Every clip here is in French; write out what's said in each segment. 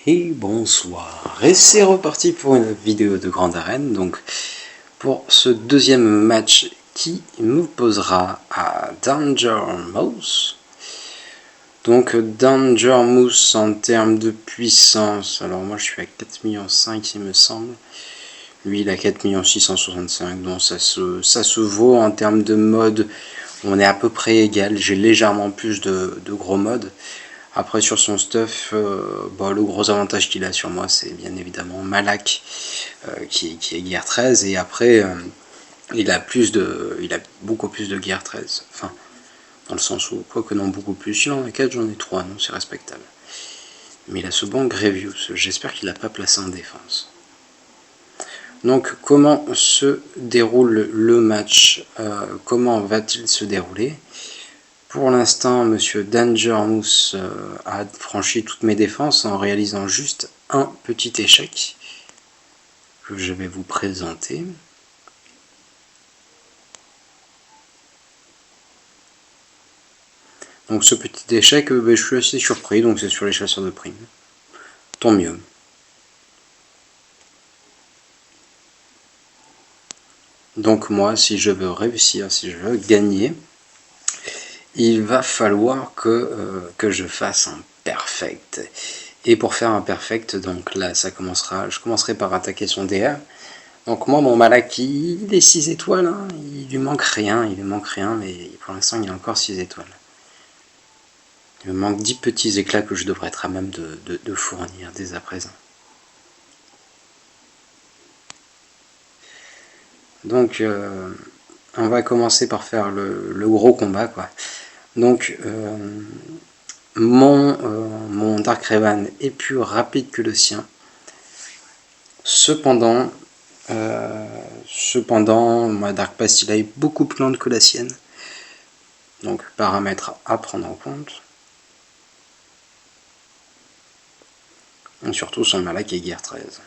Et bonsoir, et c'est reparti pour une vidéo de Grande Arène, donc pour ce deuxième match qui nous posera à Danger Mouse. Donc Danger Mouse en termes de puissance, alors moi je suis à 4,5 millions il me semble, lui il a 4,665 000, donc ça se vaut en termes de mode, on est à peu près égal, j'ai légèrement plus de gros modes. Après sur son stuff, le gros avantage qu'il a sur moi c'est bien évidemment Malak qui est guerre 13 et après il a beaucoup plus de guerre 13. Enfin, dans le sens où, quoique non beaucoup plus, il en a 4, j'en ai 3, non c'est respectable. Mais il a ce bon Grevious, j'espère qu'il n'a pas placé en défense. Donc comment se déroule le match, comment va-t-il se dérouler? Pour l'instant, Monsieur Danger Mouse a franchi toutes mes défenses en réalisant juste un petit échec que je vais vous présenter. Donc ce petit échec, je suis assez surpris, donc c'est sur les chasseurs de primes. Tant mieux. Donc moi, si je veux réussir, si je veux gagner, il va falloir que je fasse un perfect. Et pour faire un perfect, donc là, je commencerai par attaquer son DR. Donc moi, mon Malak, il est 6 étoiles, hein, il lui manque rien, mais pour l'instant, il a encore 6 étoiles. Il me manque 10 petits éclats que je devrais être à même de fournir dès à présent. Donc, on va commencer par faire le gros combat, quoi. Donc, mon Dark Revan est plus rapide que le sien. Cependant, ma Dark Pastilla est beaucoup plus lente que la sienne. Donc, paramètre à prendre en compte. Et surtout son Malak est guerre 13.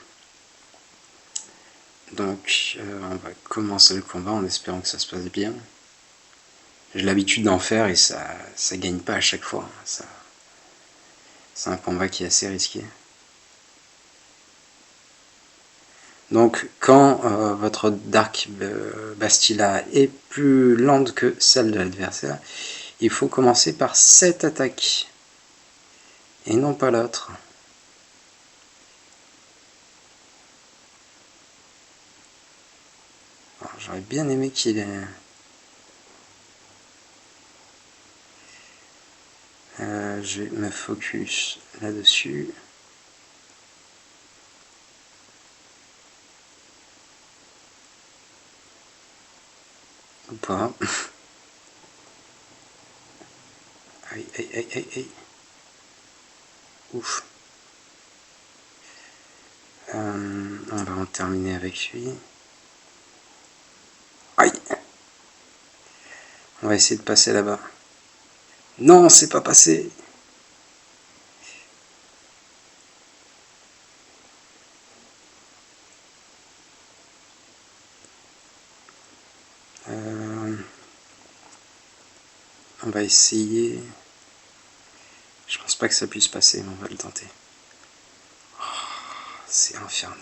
Donc, on va commencer le combat en espérant que ça se passe bien. J'ai l'habitude d'en faire et ça gagne pas à chaque fois. C'est un combat qui est assez risqué. Donc quand votre Dark Bastilla est plus lente que celle de l'adversaire, il faut commencer par cette attaque et non pas l'autre. J'aurais bien aimé qu'il ait... je vais me focus là-dessus. Ou pas. Aïe, aïe, aïe, aïe, aïe. Ouf. On va en terminer avec lui. Aïe. On va essayer de passer là-bas. Non, c'est pas passé. On va essayer. Je pense pas que ça puisse passer, mais on va le tenter. Oh, c'est infernal.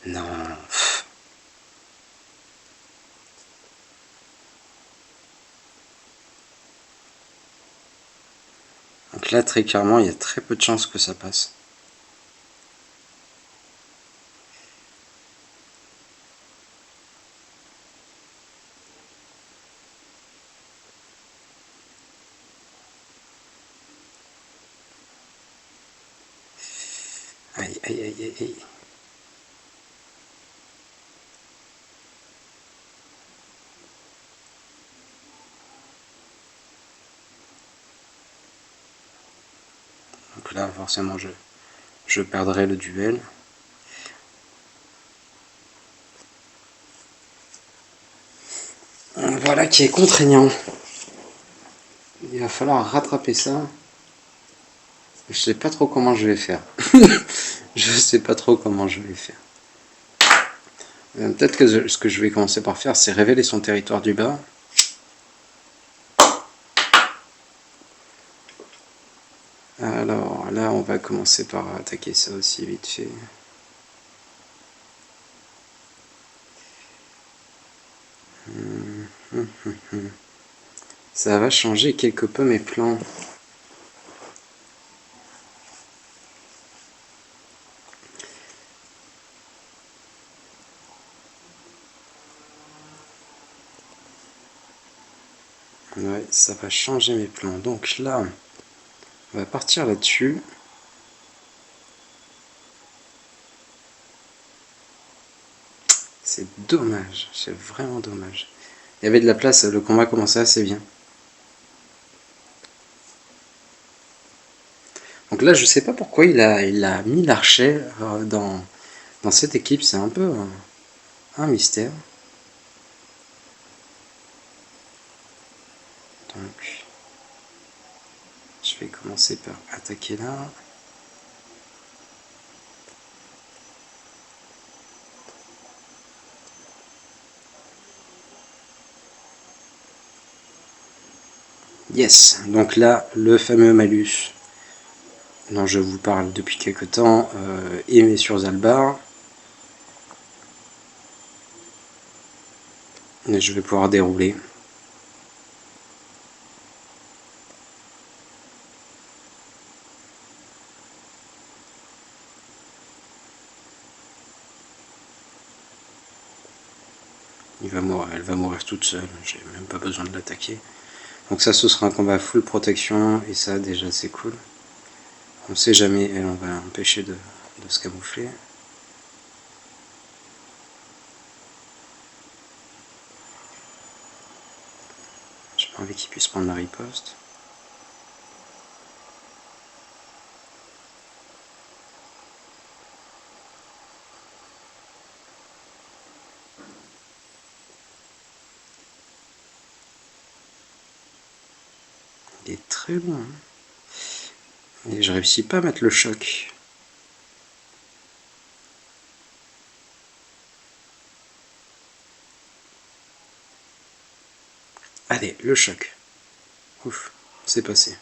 Non. Donc là, très clairement, il y a très peu de chances que ça passe. Aïe, aïe, aïe, aïe, aïe. Donc là, forcément, je perdrai le duel. Voilà qui est contraignant. Il va falloir rattraper ça. Je sais pas trop comment je vais faire. Je sais pas trop comment je vais faire. Peut-être que ce que je vais commencer par faire, c'est révéler son territoire du bas. Alors là, on va commencer par attaquer ça aussi vite fait. Ça va changer quelque peu mes plans. Ouais, ça va changer mes plans. Donc là, on va partir là-dessus. C'est dommage, c'est vraiment dommage. Il y avait de la place, le combat commençait assez bien. Donc là, je sais pas pourquoi il a mis l'archer dans cette équipe, c'est un peu un mystère. Donc, je vais commencer par attaquer là. Yes, donc là, le fameux malus dont je vous parle depuis quelque temps est sur Zalbar. Et je vais pouvoir dérouler. Elle va mourir toute seule, j'ai même pas besoin de l'attaquer. Donc ça, ce sera un combat full protection, et ça, déjà, c'est cool. On sait jamais, elle, on va l'empêcher de se camoufler. J'ai pas envie qu'il puisse prendre la riposte. Il est très loin. Et je réussis pas à mettre le choc. Allez, le choc. Ouf, c'est passé.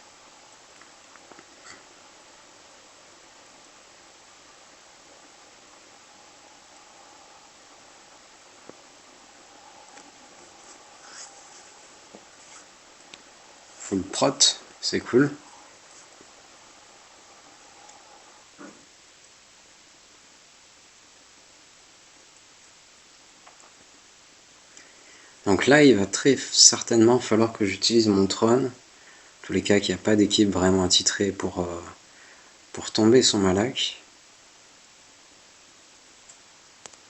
Full prot, c'est cool. Donc là, il va très certainement falloir que j'utilise mon trône. En tous les cas, qu'il n'y a pas d'équipe vraiment attitrée pour tomber son Malak.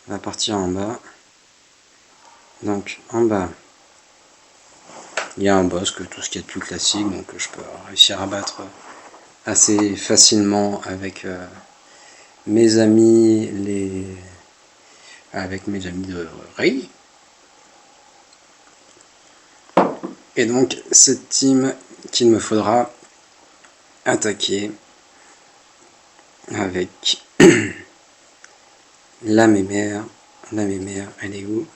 On va partir en bas. Donc en bas, il y a un boss, que tout ce qui est de plus classique, donc je peux réussir à battre assez facilement avec mes amis de Ray. Et donc cette team qu'il me faudra attaquer avec la mémère. La mémère, elle est où?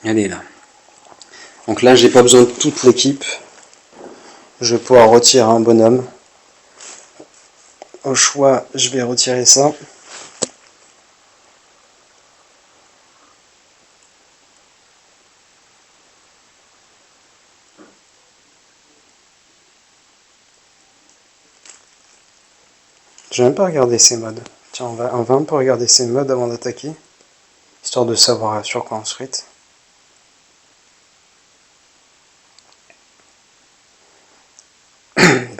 Elle est là. Donc là, j'ai pas besoin de toute l'équipe. Je vais pouvoir retirer un bonhomme. Au choix, je vais retirer ça. Je vais même pas regarder ces modes. Tiens, on va un peu regarder ces modes avant d'attaquer, histoire de savoir sur quoi on se frite.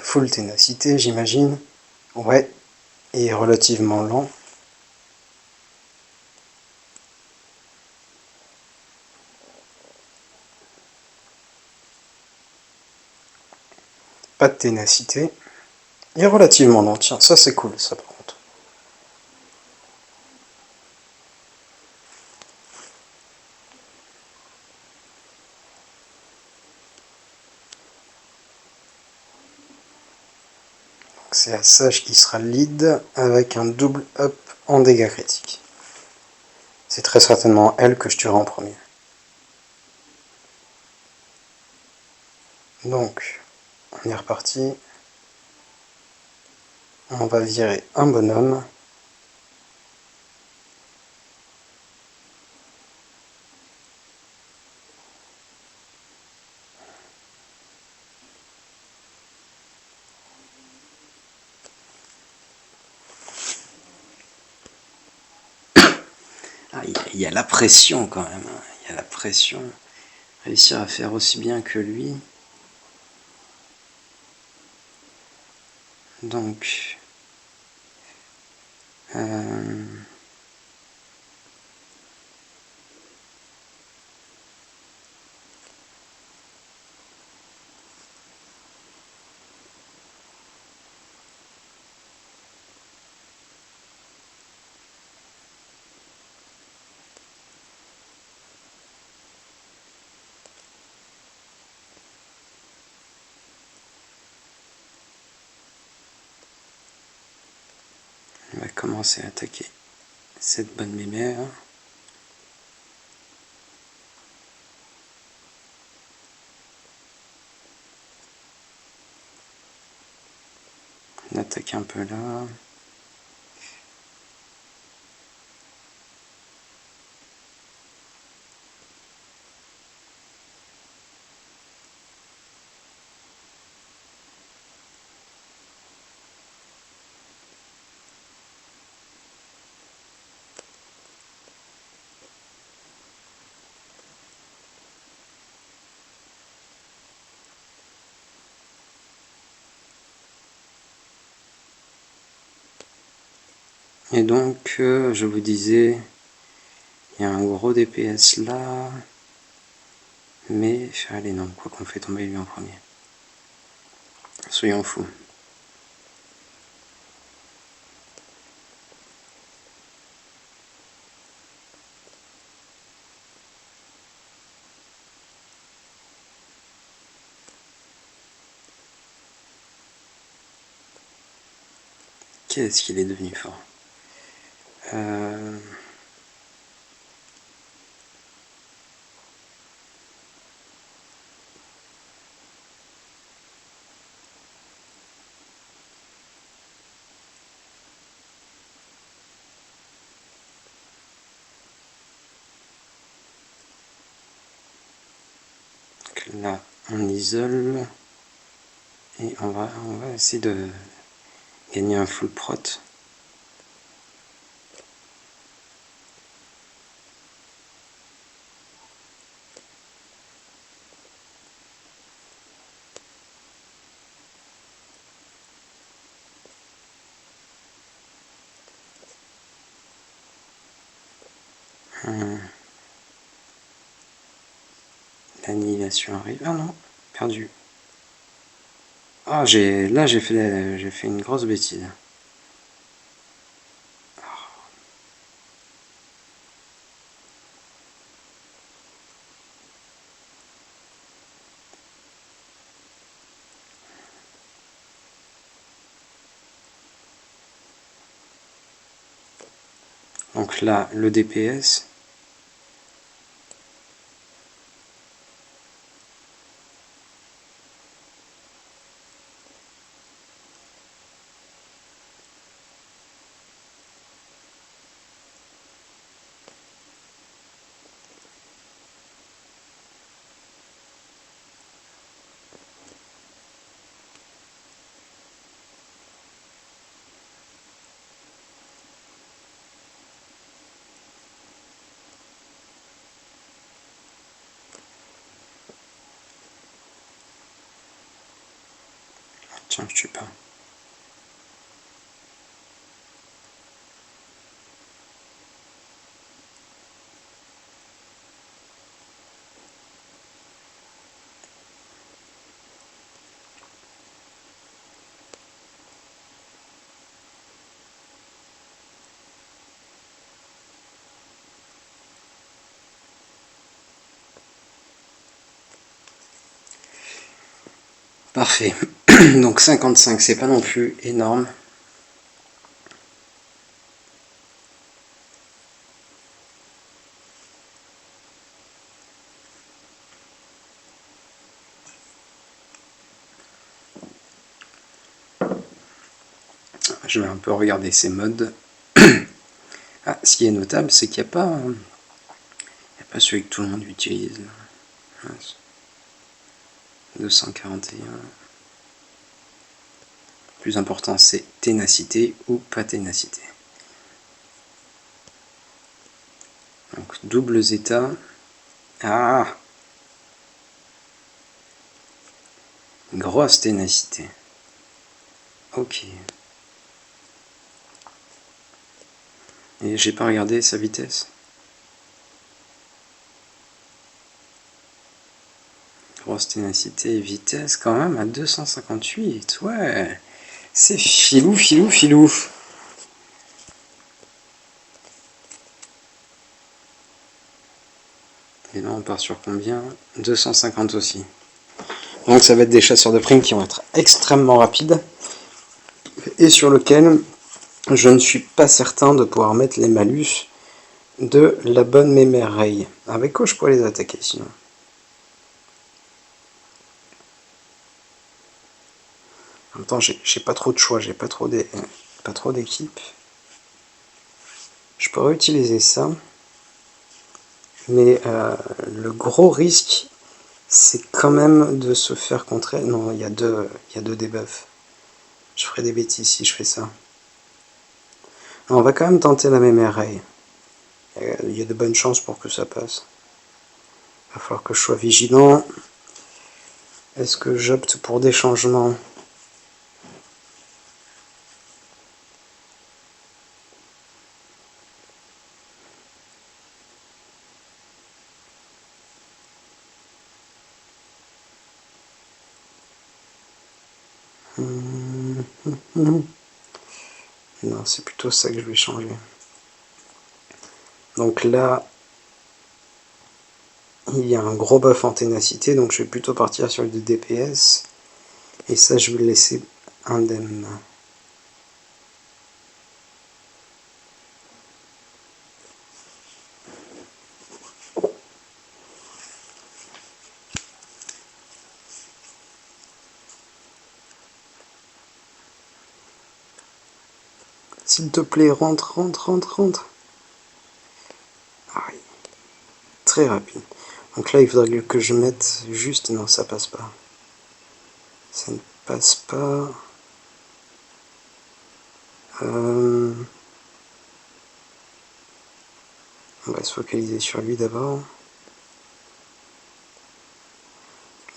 Full ténacité, j'imagine. Ouais, et relativement lent. Pas de ténacité. Et relativement lent. Tiens, ça c'est cool, ça par contre. C'est Asajj qui sera lead avec un double up en dégâts critiques. C'est très certainement elle que je tuerai en premier. Donc, on est reparti. On va virer un bonhomme. Ah, il y a la pression quand même. Il y a la pression. Réussir à faire aussi bien que lui. Donc... on va commencer à attaquer cette bonne mémère. On attaque un peu là. Et donc, je vous disais, il y a un gros DPS là, mais allez non, quoi qu'on fait tomber lui en premier. Soyons fous. Qu'est-ce qu'il est devenu fort. Là, on isole et on va essayer de gagner un full prot. L'annihilation arrive. Ah non, perdu. Ah, là j'ai fait une grosse bêtise. Donc là, le DPS. Tiens, je tue pas. Parfait. Donc 55, c'est pas non plus énorme. Je vais un peu regarder ces modes. Ah, ce qui est notable, c'est qu'il n'y a pas celui que tout le monde utilise. 241. Le plus important, c'est ténacité ou pas ténacité. Donc double zeta. Ah, grosse ténacité. Ok. Et j'ai pas regardé sa vitesse. Grosse ténacité et vitesse quand même à 258. Ouais. C'est filou, filou, filou. Et là on part sur combien? 250 aussi. Donc ça va être des chasseurs de primes qui vont être extrêmement rapides. Et sur lequel je ne suis pas certain de pouvoir mettre les malus de la bonne mémère. Avec quoi je pourrais les attaquer sinon? En même temps, j'ai pas trop de choix, j'ai pas trop d'équipe. Je pourrais utiliser ça. Mais le gros risque, c'est quand même de se faire contrer. Non, il y a deux debuffs. Je ferai des bêtises si je fais ça. Non, on va quand même tenter la mémère. Il y a de bonnes chances pour que ça passe. Il va falloir que je sois vigilant. Est-ce que j'opte pour des changements? Non, c'est plutôt ça que je vais changer. Donc là, il y a un gros buff en ténacité, donc je vais plutôt partir sur le DPS. Et ça, je vais le laisser indemne. S'il te plaît, rentre. Ah oui. Très rapide. Donc là, il faudrait que je mette juste... Non, ça passe pas. Ça ne passe pas. On va se focaliser sur lui d'abord.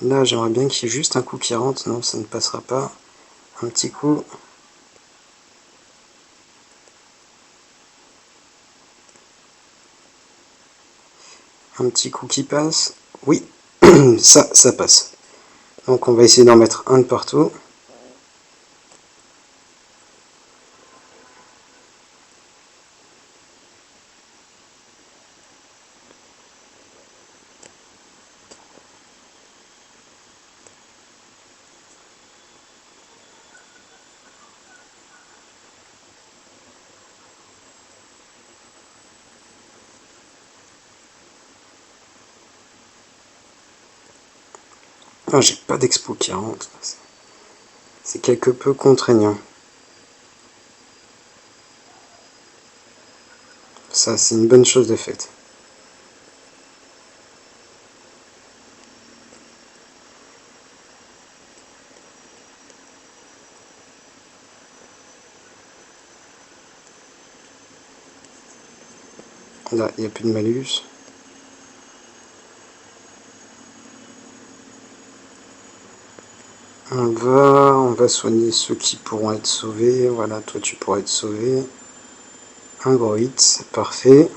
Là, j'aimerais bien qu'il y ait juste un coup qui rentre. Non, ça ne passera pas. Un petit coup. Un petit coup qui passe. Oui, ça passe. Donc on va essayer d'en mettre un de partout. Ah, j'ai pas d'expo qui rentre. C'est quelque peu contraignant. Ça, c'est une bonne chose de faite. Là, il n'y a plus de malus. On va soigner ceux qui pourront être sauvés. Voilà, toi tu pourras être sauvé. Un gros hit, c'est parfait.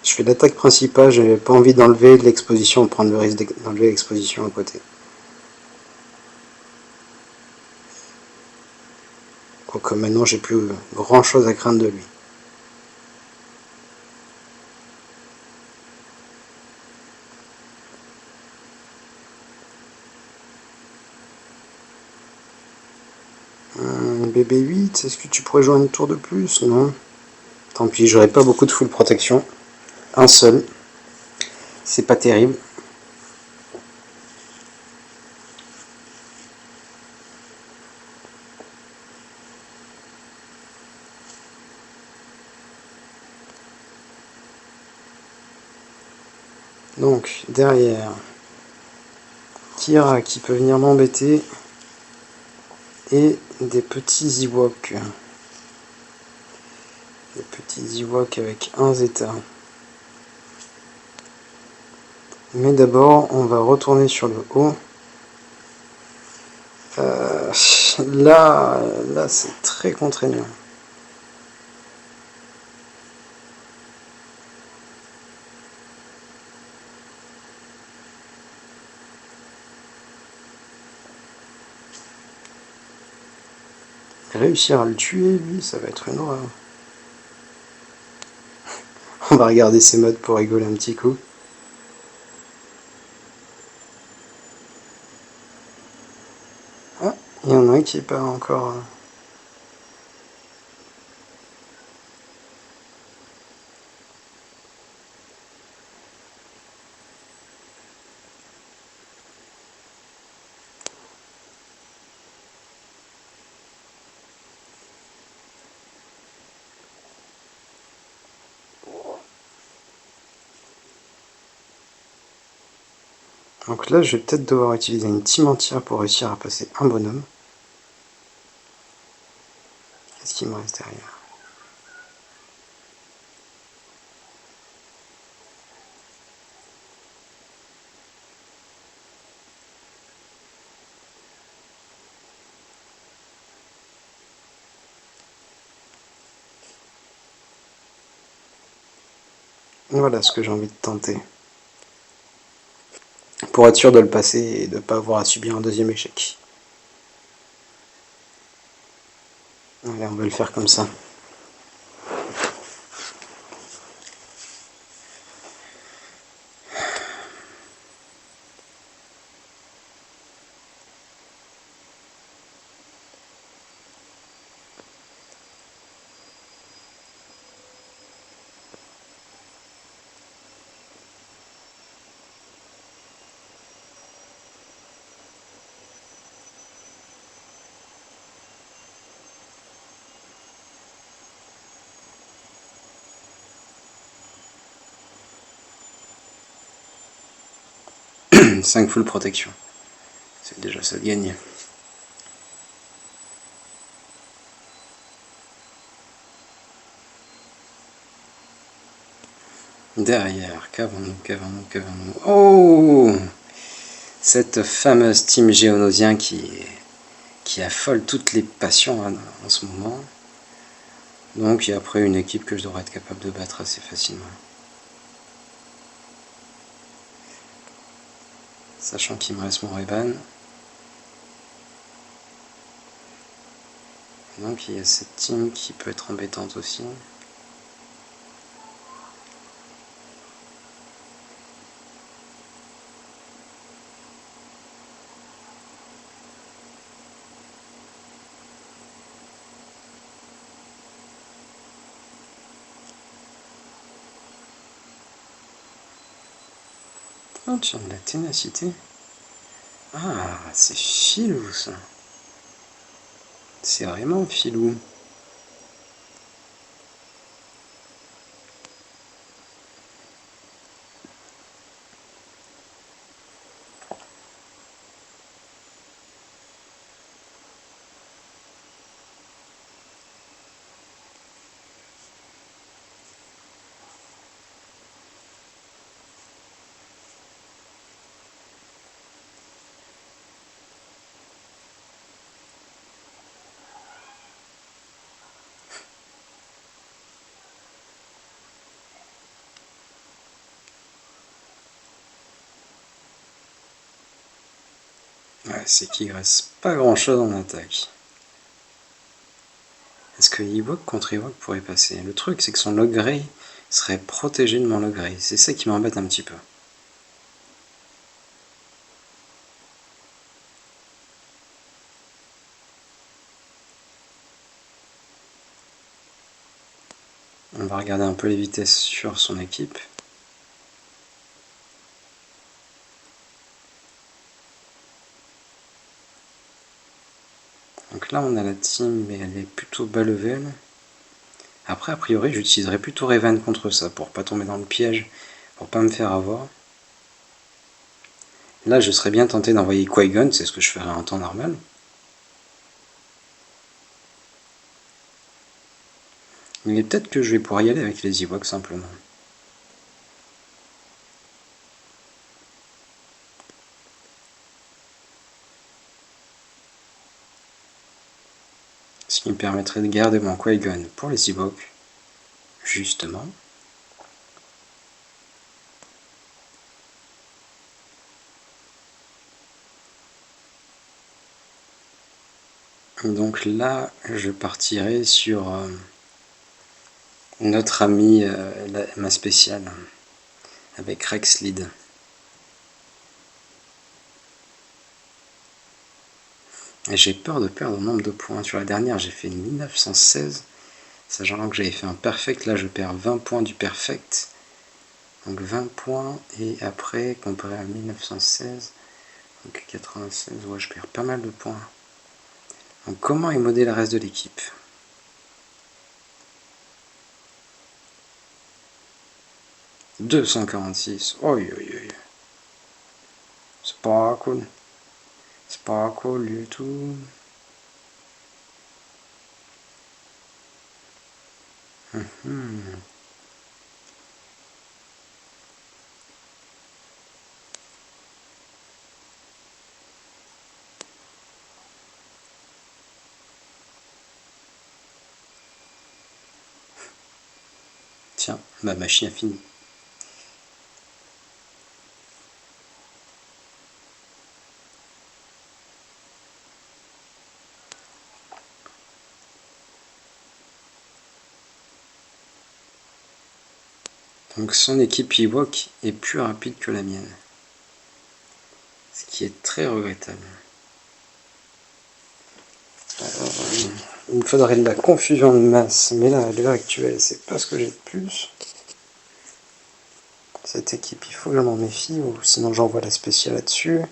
Je fais l'attaque principale, j'avais pas envie d'enlever l'exposition, de prendre le risque d'enlever l'exposition à côté. Quoique maintenant j'ai plus grand chose à craindre de lui. BB8, est-ce que tu pourrais jouer un tour de plus? Non. Tant pis, j'aurais pas beaucoup de full protection. Un seul. C'est pas terrible. Donc, derrière, Kira qui peut venir m'embêter. Et des petits Ewoks. Des petits Ewoks avec un Zeta. Mais d'abord, on va retourner sur le haut. Là c'est très contraignant. Réussir à le tuer, lui, ça va être une horreur. On va regarder ses modes pour rigoler un petit coup. Ah, il y en a un qui est pas encore... Donc là, je vais peut-être devoir utiliser une team entière pour réussir à passer un bonhomme. Qu'est-ce qu'il me reste derrière? Voilà ce que j'ai envie de tenter. Pour être sûr de le passer et de ne pas avoir à subir un deuxième échec. Allez, on va le faire comme ça. « 5 full protection. C'est déjà ça de gagner. Derrière, qu'avons-nous? Oh! Cette fameuse team géonosien qui affole toutes les passions en ce moment. Donc, il y a après une équipe que je devrais être capable de battre assez facilement. Sachant qu'il me reste mon Reban. Donc, il y a cette team qui peut être embêtante aussi. Oh tiens, de la ténacité. Ah, c'est filou ça. C'est vraiment filou. Ouais, c'est qu'il reste pas grand chose en attaque. Est-ce que Ewok contre Ewok pourrait passer? Le truc, c'est que son Logray serait protégé de mon Logray. C'est ça qui m'embête un petit peu. On va regarder un peu les vitesses sur son équipe. Donc là on a la team, mais elle est plutôt bas level. Après a priori j'utiliserai plutôt Revan contre ça, pour pas tomber dans le piège, pour pas me faire avoir. Là je serais bien tenté d'envoyer Qui-Gon, c'est ce que je ferais en temps normal. Mais peut-être que je vais pouvoir y aller avec les Ewoks simplement. Ce qui me permettrait de garder mon Qui-Gon pour les Ewoks, justement. Donc là, je partirai sur notre ami ma spéciale, avec Rex Lead. Et j'ai peur de perdre le nombre de points. Sur la dernière, j'ai fait 1916. Sachant que j'avais fait un perfect, là je perds 20 points du perfect. Donc 20 points, et après, comparé à 1916, donc 96, ouais, je perds pas mal de points. Donc comment émoder le reste de l'équipe? « 246, oi, oi, oi. C'est pas cool. C'est pas cool du tout. Tiens, ma machine a fini. Donc son équipe Ewok est plus rapide que la mienne. Ce qui est très regrettable. Il me faudrait de la confusion de masse, mais là, à l'heure actuelle, c'est pas ce que j'ai de plus. Cette équipe, il faut que je m'en méfie, ou sinon j'envoie la spéciale là-dessus.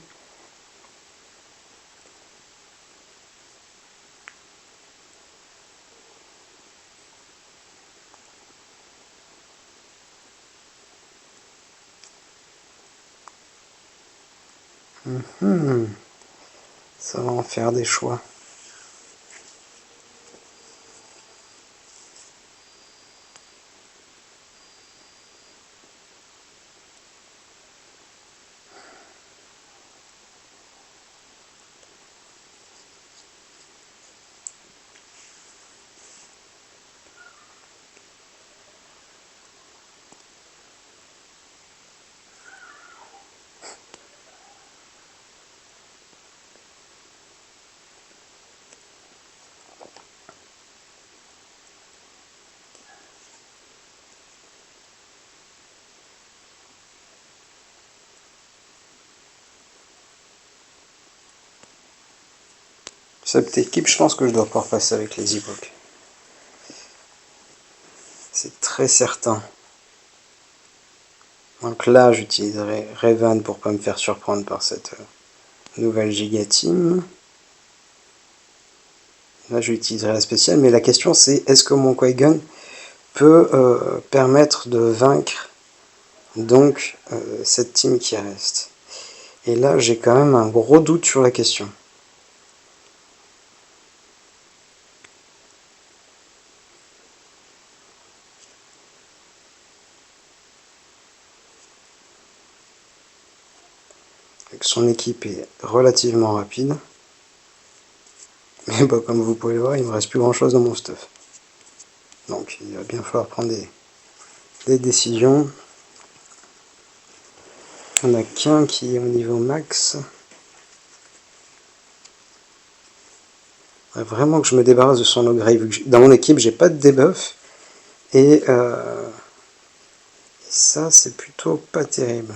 Ça va en faire des choix. Cette équipe, je pense que je dois pouvoir passer avec les Ewoks. C'est très certain. Donc là, j'utiliserai Revan pour pas me faire surprendre par cette nouvelle giga team. Là, j'utiliserai la spéciale, mais la question c'est, est-ce que mon Qui-Gon peut permettre de vaincre donc cette team qui reste? Et là, j'ai quand même un gros doute sur la question. Son équipe est relativement rapide. Mais bah, comme vous pouvez le voir, il ne me reste plus grand chose dans mon stuff. Donc il va bien falloir prendre des décisions. On a qu'un qui est au niveau max. Faudrait vraiment que je me débarrasse de son Ogre. Dans mon équipe, j'ai pas de debuff. Et ça, c'est plutôt pas terrible.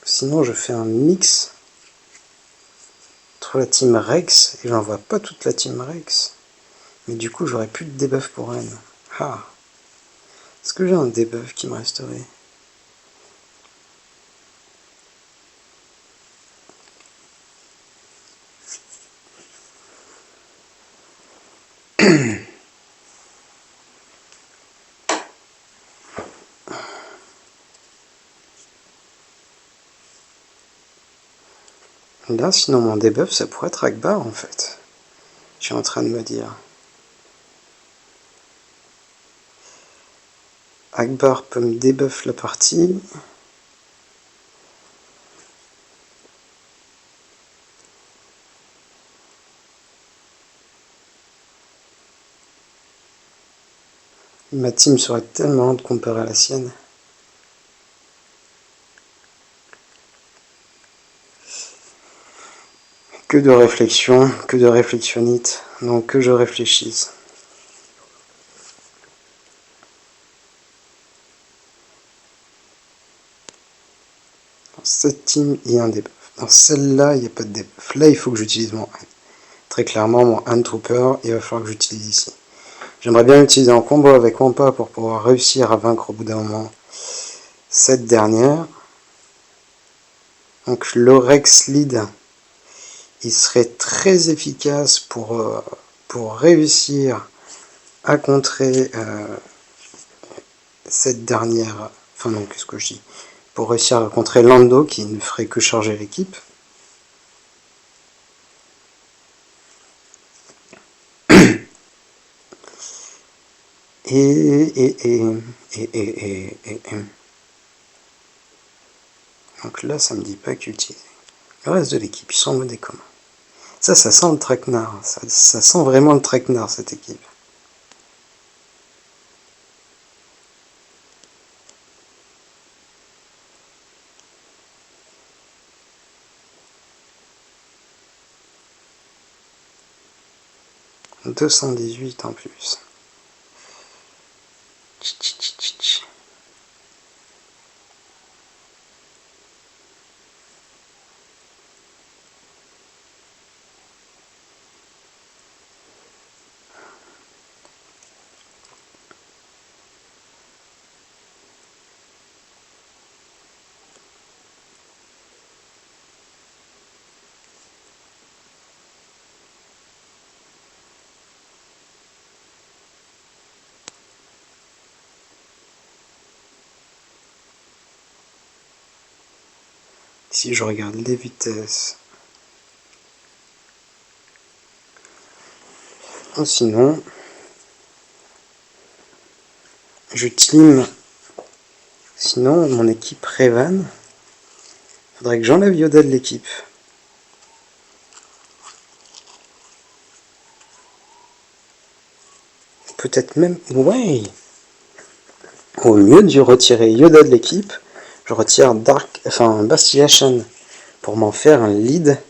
Sinon, je fais un mix entre la team Rex, et j'en vois pas toute la team Rex. Mais du coup, j'aurais plus de debuff pour elle. Ah. Est-ce que j'ai un debuff qui me resterait? Là, sinon mon debuff, ça pourrait être Akbar en fait. Je suis en train de me dire. Akbar peut me debuff la partie. Ma team serait tellement lente comparée à la sienne. Que de réflexion, que de réflexionnite. Donc que je réfléchisse. Dans cette team, il y a un debuff. Dans celle-là, il n'y a pas de debuff. Là, il faut que j'utilise mon hand. Très clairement, mon hand trooper, il va falloir que j'utilise ici. J'aimerais bien l'utiliser en combo avec Wampa pour pouvoir réussir à vaincre au bout d'un moment cette dernière. Donc le Rex Lead, il serait très efficace pour réussir à contrer cette dernière. Enfin non, qu'est-ce que je dis? Pour réussir à contrer Lando qui ne ferait que charger l'équipe. Donc là, ça me dit pas qu'utiliser. Le reste de l'équipe, ils sont en mode commun. Ça sent le traquenard. Ça sent vraiment le traquenard, cette équipe. « 218 en plus. » Si je regarde les vitesses, ou sinon, je team. Sinon, mon équipe Revan, faudrait que j'enlève Yoda de l'équipe. Peut-être même, ouais. Au lieu de retirer Yoda de l'équipe, je retire Bastillation pour m'en faire un lead.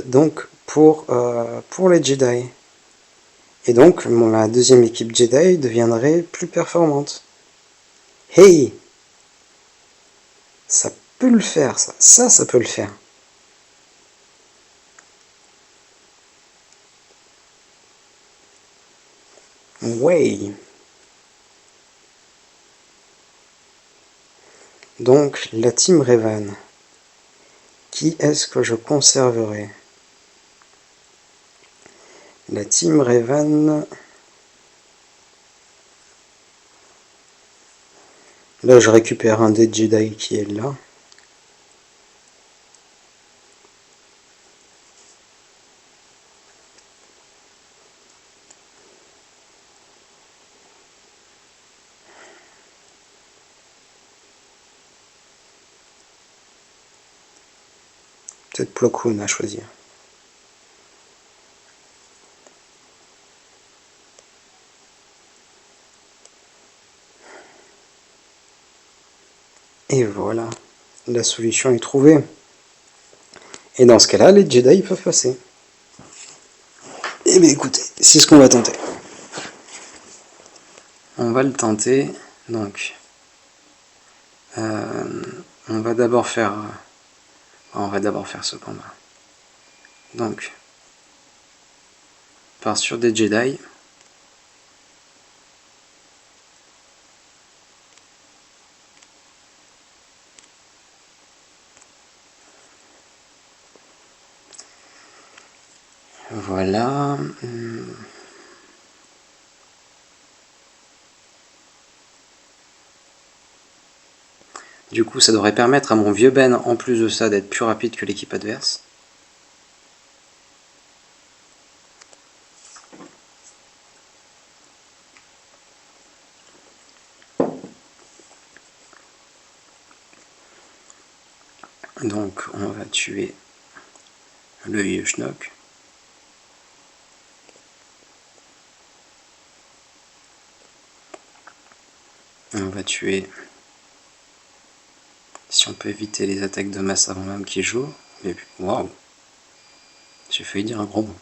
Donc pour les Jedi. Et donc la deuxième équipe Jedi deviendrait plus performante. Hey, ça peut le faire, ça peut le faire. Ouais. Donc la team Revan. Qui est-ce que je conserverai? La team Revan. Là, je récupère un des Jedi qui est là. Peut-être Plo Koon à choisir. Et voilà, la solution est trouvée. Et dans ce cas-là, les Jedi peuvent passer. Eh bien écoutez, c'est ce qu'on va tenter. On va le tenter, donc on va d'abord faire ce combat. Donc, on part sur des Jedi. Voilà. Du coup, ça devrait permettre à mon vieux Ben, en plus de ça, d'être plus rapide que l'équipe adverse. Donc, on va tuer le vieux schnock. On va tuer, si on peut éviter les attaques de masse avant même qu'il joue. Mais waouh, j'ai failli dire un gros mot.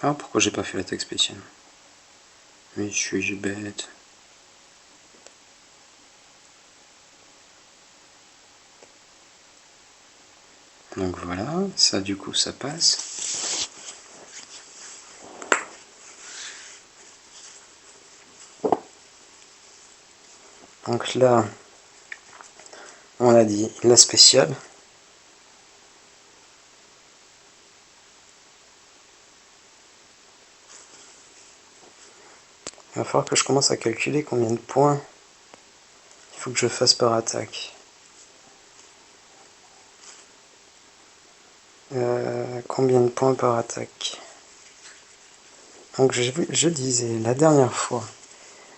Ah, pourquoi j'ai pas fait l'attaque spéciale? Mais je suis bête. Donc voilà, ça du coup ça passe. Donc là, on a dit la spéciale. Il va falloir que je commence à calculer combien de points il faut que je fasse par attaque. Combien de points par attaque? Donc je disais la dernière fois,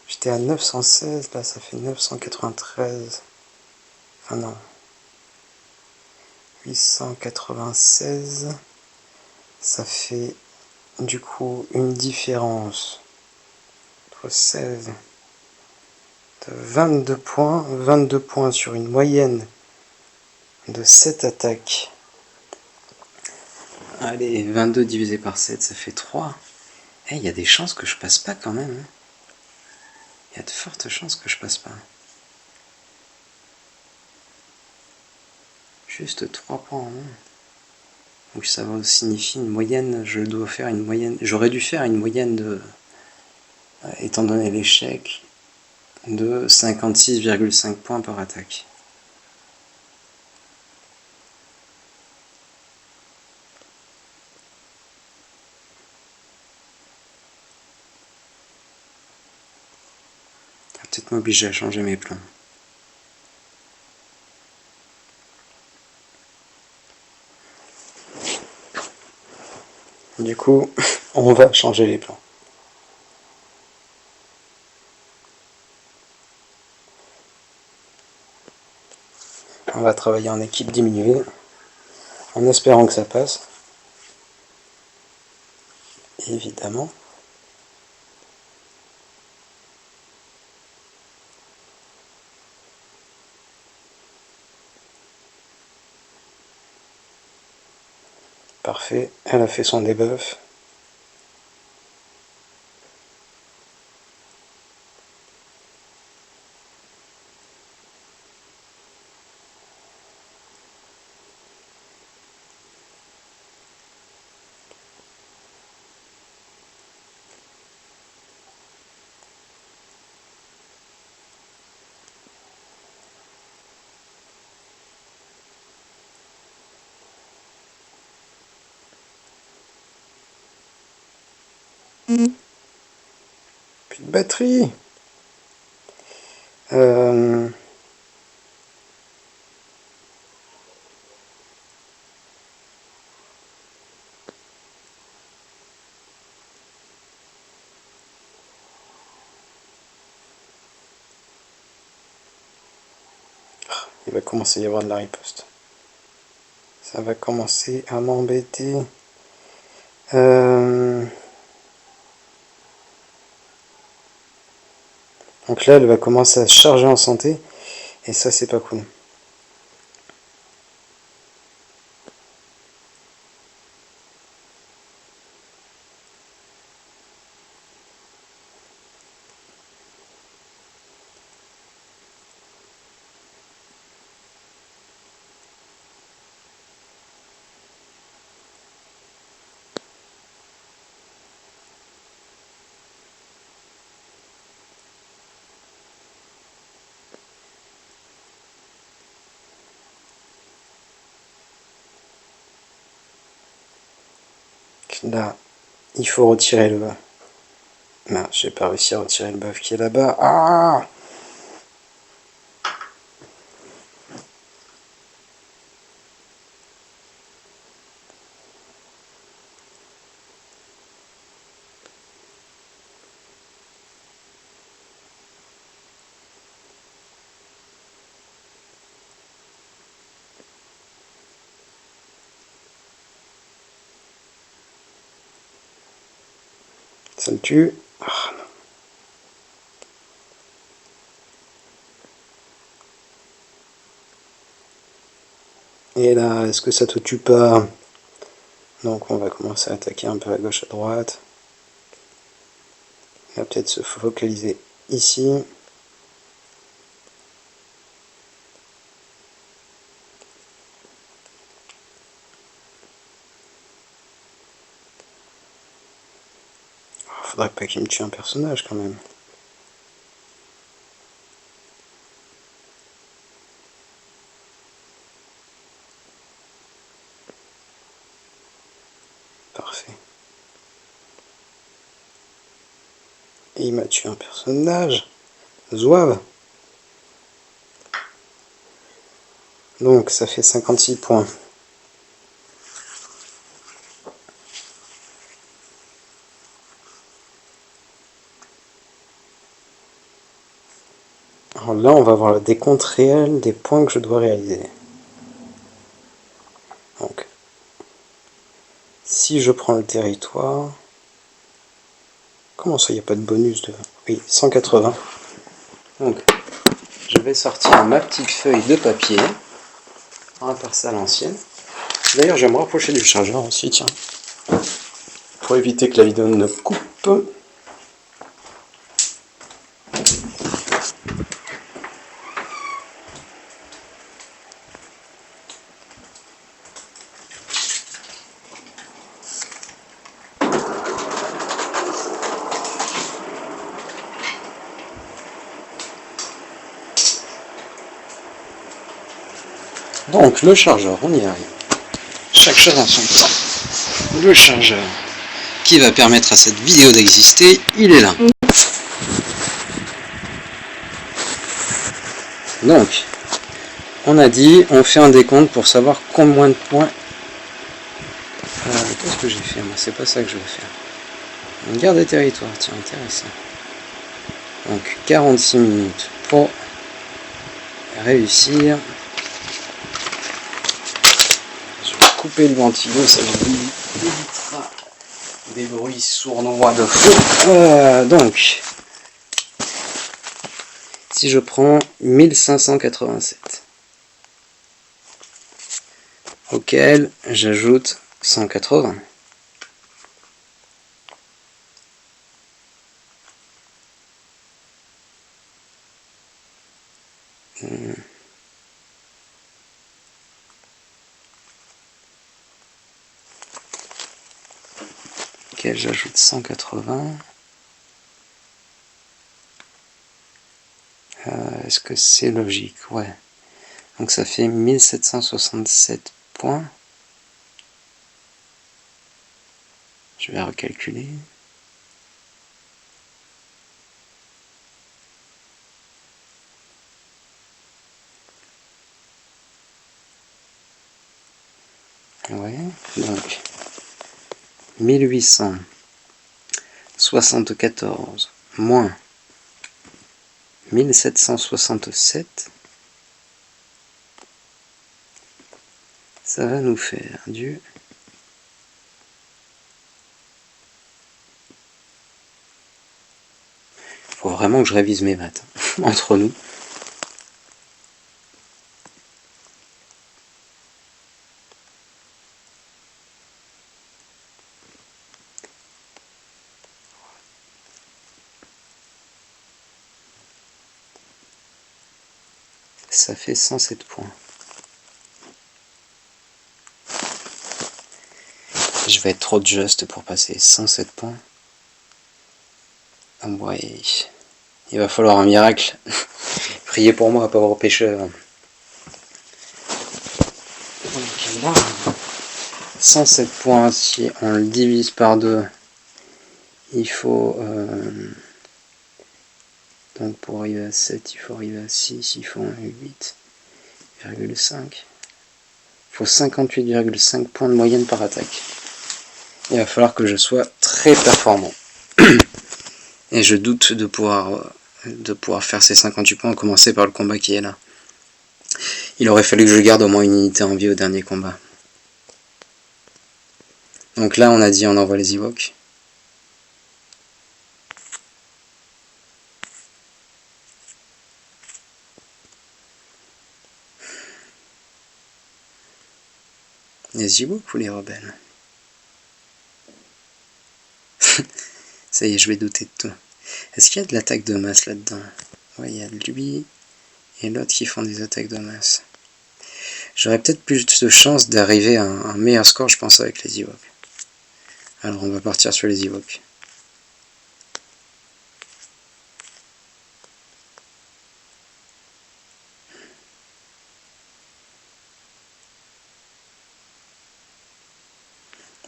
j'étais à 916, là ça fait 993. Enfin non. 896. Ça fait du coup une différence entre 16 de 22 points. 22 points sur une moyenne de 7 attaques. Allez, 22 divisé par 7, ça fait 3. Eh, il y a des chances que je passe pas quand même. Il y a de fortes chances que je passe pas. Juste 3 points en moins. Donc ça signifie une moyenne, je dois faire une moyenne, j'aurais dû faire une moyenne de, étant donné l'échec, de 56,5 points par attaque. Ça va peut-être m'obliger à changer mes plans. Du coup, on va changer les plans. On va travailler en équipe diminuée, en espérant que ça passe. Évidemment. Parfait, elle a fait son debuff. batterie. Il va commencer à y avoir de la riposte. Ça va commencer à m'embêter. Donc là, elle va commencer à se charger en santé. Et ça, c'est pas cool. Là, il faut retirer le... Non, j'ai pas réussi à retirer le bœuf qui est là-bas. Ah! Ça le tue. Ah, non. Et là, est-ce que ça te tue pas? Donc on va commencer à attaquer un peu à gauche, à droite. On va peut-être se focaliser ici. Faudrait pas qu'il me tue un personnage quand même. Parfait. Et il m'a tué un personnage. Zouave. Donc ça fait 56 points. Alors là, on va voir le décompte réel des points que je dois réaliser. Donc, si je prends le territoire... Comment ça, il n'y a pas de bonus de... Oui, 180. Donc, je vais sortir ma petite feuille de papier. On va faire ça à l'ancienne. D'ailleurs, je vais me rapprocher du chargeur aussi, tiens. Pour éviter que la vidéo ne coupe. Donc, le chargeur, on y arrive. Chaque chose en son temps. Le chargeur qui va permettre à cette vidéo d'exister, il est là. Donc, on a dit, on fait un décompte pour savoir combien de points... Qu'est-ce que j'ai fait? Moi, c'est pas ça que je vais faire. Une garde des territoires, tiens, intéressant. Donc, 46 minutes pour réussir. Je vais couper le ventilo, ça évitera des bruits sournois de fou. Donc, si je prends 1587, auquel j'ajoute 180. Auquel j'ajoute 180. Est-ce que c'est logique? Ouais. Donc ça fait 1767 points. Je vais recalculer. Ouais, donc 1874 moins 1767, ça va nous faire du... Faut vraiment que je révise mes maths, entre nous. Ça fait 107 points. Je vais être trop juste pour passer 107 points. Ah ouais. Il va falloir un miracle. Priez pour moi, pauvre pêcheur. Donc là, 107 points, si on le divise par 2, il faut... donc pour arriver à 7, il faut arriver à 6, il faut 8,5. Il faut 58,5 points de moyenne par attaque. Il va falloir que je sois très performant. Et je doute de pouvoir faire ces 58 points, à commencer par le combat qui est là. Il aurait fallu que je garde au moins une unité en vie au dernier combat. Donc là, on a dit on envoie les Ewoks. Les Ewoks ou les rebelles? Ça y est, je vais douter de tout. Est-ce qu'il y a de l'attaque de masse là-dedans? Ouais, il y a lui et l'autre qui font des attaques de masse. J'aurais peut-être plus de chance d'arriver à un meilleur score, je pense, avec les Ewoks. Alors on va partir sur les Ewoks.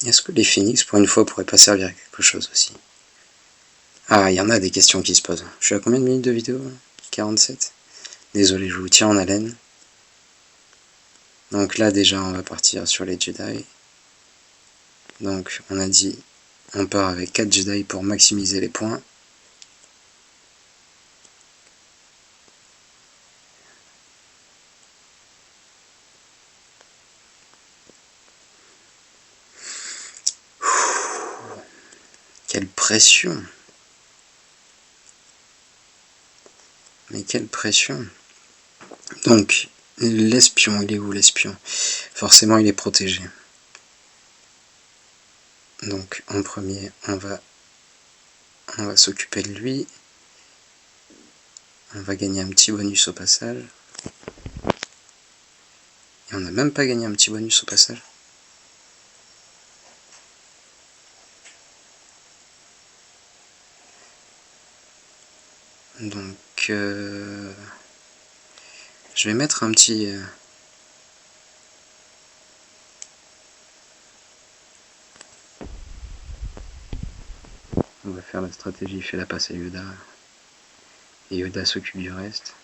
Est-ce que les Phoenix, pour une fois, pourraient pas servir à quelque chose aussi? Ah, il y en a des questions qui se posent. Je suis à combien de minutes de vidéo? 47. Désolé, je vous tiens en haleine. Donc là, déjà, on va partir sur les Jedi. Donc, on a dit, on part avec 4 Jedi pour maximiser les points. Quelle pression! Mais quelle pression! Donc, l'espion, il est où l'espion? Forcément, il est protégé. Donc, en premier, on va s'occuper de lui. On va gagner un petit bonus au passage. Et on n'a même pas gagné un petit bonus au passage. Donc, je vais mettre un petit... On va faire la stratégie, fait la passe à Yoda. Et Yoda s'occupe du reste.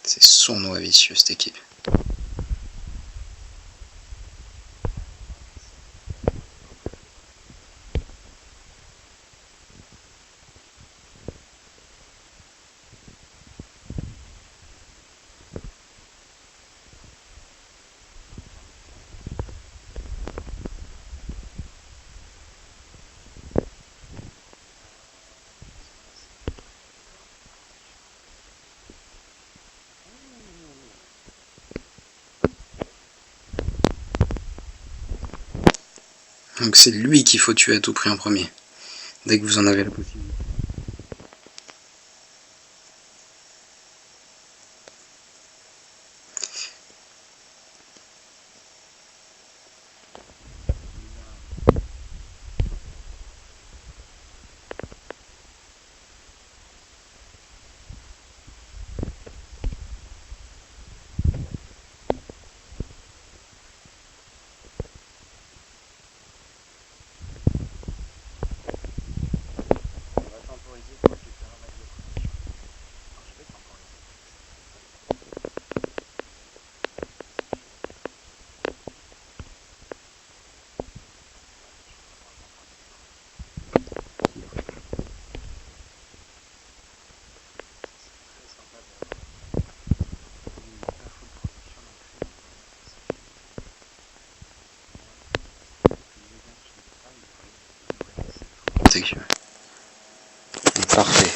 C'est sournois vicieux cette équipe. Donc c'est lui qu'il faut tuer à tout prix en premier, dès que vous en avez la possibilité.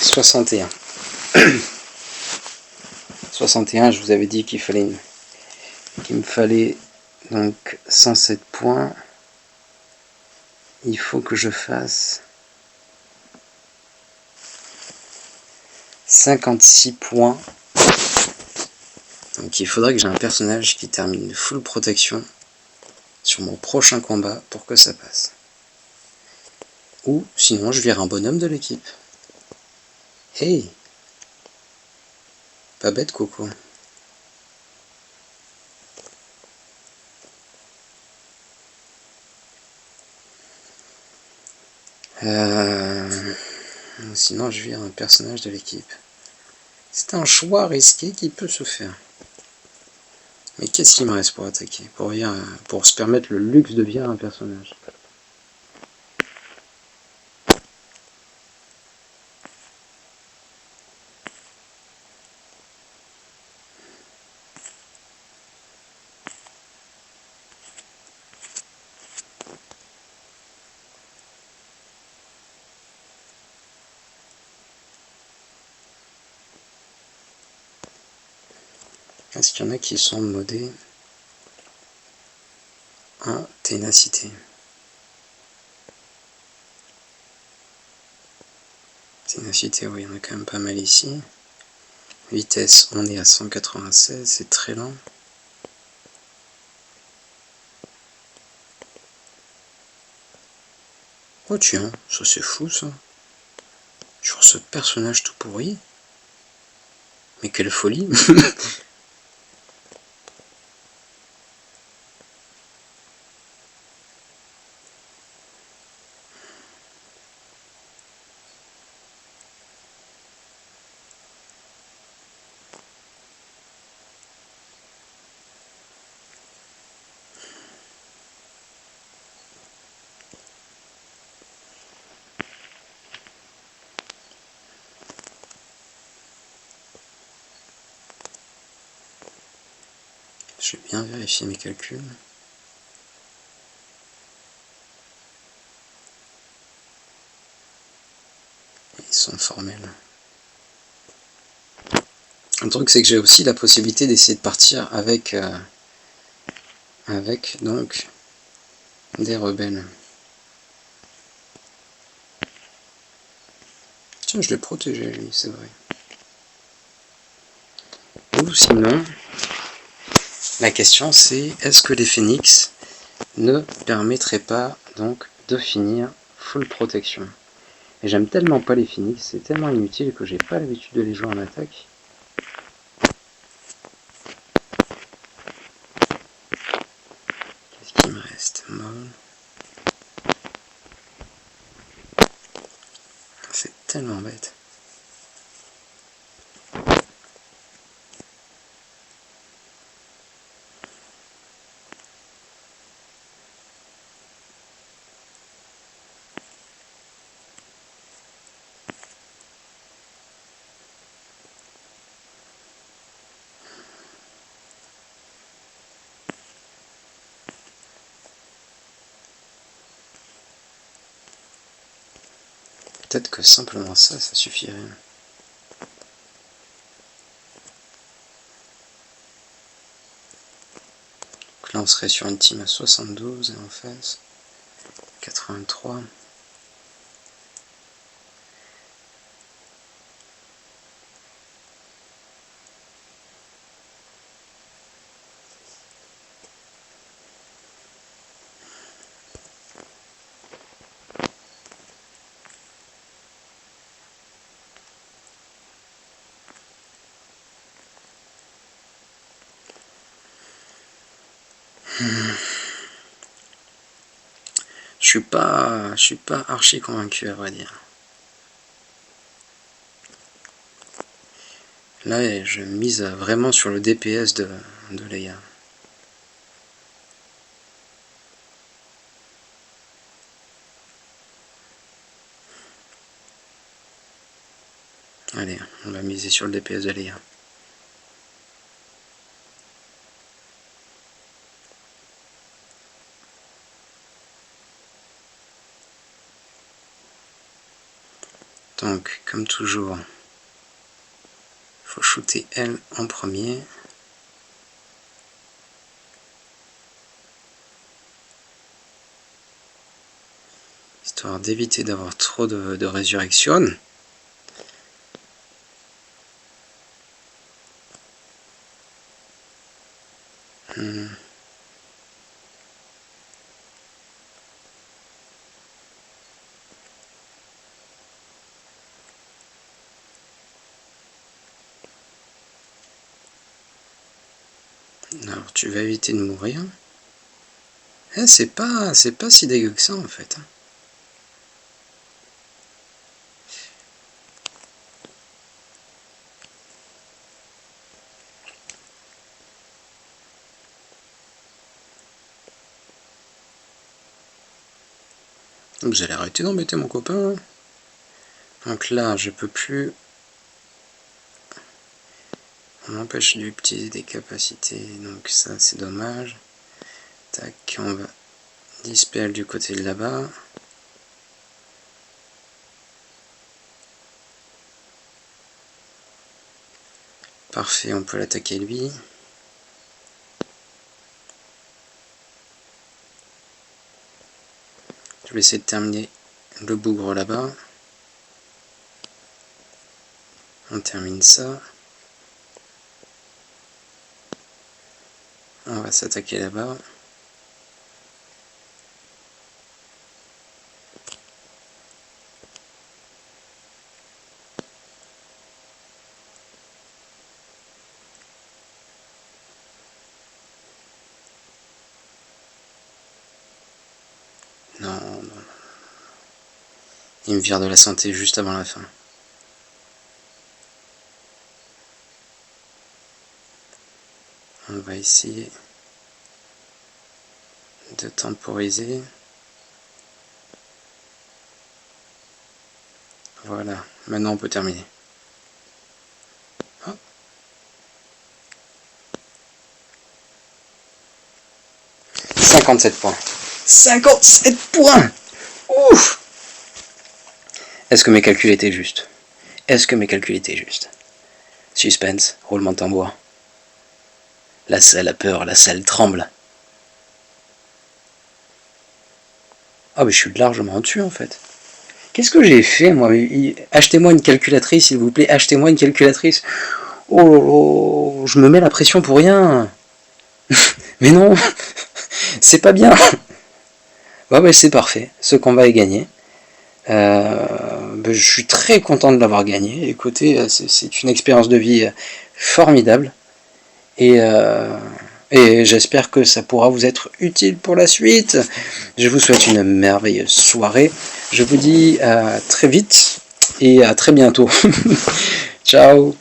61. 61, je vous avais dit qu'il me fallait donc 107 points. Il faut que je fasse 56 points. Donc il faudrait que j'ai un personnage qui termine full protection sur mon prochain combat pour que ça passe. Ou sinon je vire un bonhomme de l'équipe. Hey, pas bête Coco. Sinon je vire un personnage de l'équipe. C'est un choix risqué qui peut se faire. Mais qu'est-ce qu'il me reste pour attaquer, pour se permettre le luxe de virer un personnage? Est-ce qu'il y en a qui sont modés en ténacité? Ténacité, oui, il y en a quand même pas mal ici. Vitesse, on est à 196, c'est très lent. Oh tiens, ça c'est fou ça. Sur ce personnage tout pourri. Mais quelle folie. Je vais bien vérifier mes calculs. Ils sont formels. Un truc, c'est que j'ai aussi la possibilité d'essayer de partir avec donc des rebelles. Tiens, je l'ai protégé lui, c'est vrai. Ou sinon, la question c'est, est-ce que les phénix ne permettraient pas donc de finir full protection? Et j'aime tellement pas les phénix, c'est tellement inutile que j'ai pas l'habitude de les jouer en attaque. Qu'est-ce qu'il me reste? Molle. C'est tellement bête. Peut-être que simplement ça suffirait. Donc là on serait sur une team à 72 et en face 83. Je suis pas archi convaincu à vrai dire. Là, je mise vraiment sur le DPS de Leia. Allez, on va miser sur le DPS de Leia. Donc, comme toujours, il faut shooter elle en premier. Histoire d'éviter d'avoir trop de résurrection. Alors tu vas éviter de mourir. Eh, c'est pas si dégueu que ça en fait. Vous allez arrêter d'embêter mon copain. Donc là, je peux plus. On m'empêche d'utiliser des capacités, donc ça c'est dommage. Tac, on va dispel du côté de là-bas. Parfait, on peut l'attaquer lui. Je vais essayer de terminer le bougre là-bas. On termine ça. On va s'attaquer là-bas. Non, non. Il me vire de la santé juste avant la fin. On va essayer de temporiser. Voilà, maintenant on peut terminer. Oh. 57 points. 57 points. Ouf. Est-ce que mes calculs étaient justes? Est-ce que mes calculs étaient justes? Suspense, roulement de tambour. La salle a peur, la salle tremble. Ah, mais je suis largement au-dessus en fait. Qu'est-ce que j'ai fait moi? Achetez-moi une calculatrice, s'il vous plaît, achetez-moi une calculatrice. Oh, je me mets la pression pour rien. Mais non, c'est pas bien. Ouais, c'est parfait, ce combat est gagné. Je suis très content de l'avoir gagné. Écoutez, c'est une expérience de vie formidable. Et j'espère que ça pourra vous être utile pour la suite. Je vous souhaite une merveilleuse soirée. Je vous dis à très vite et à très bientôt. Ciao.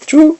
Tchou.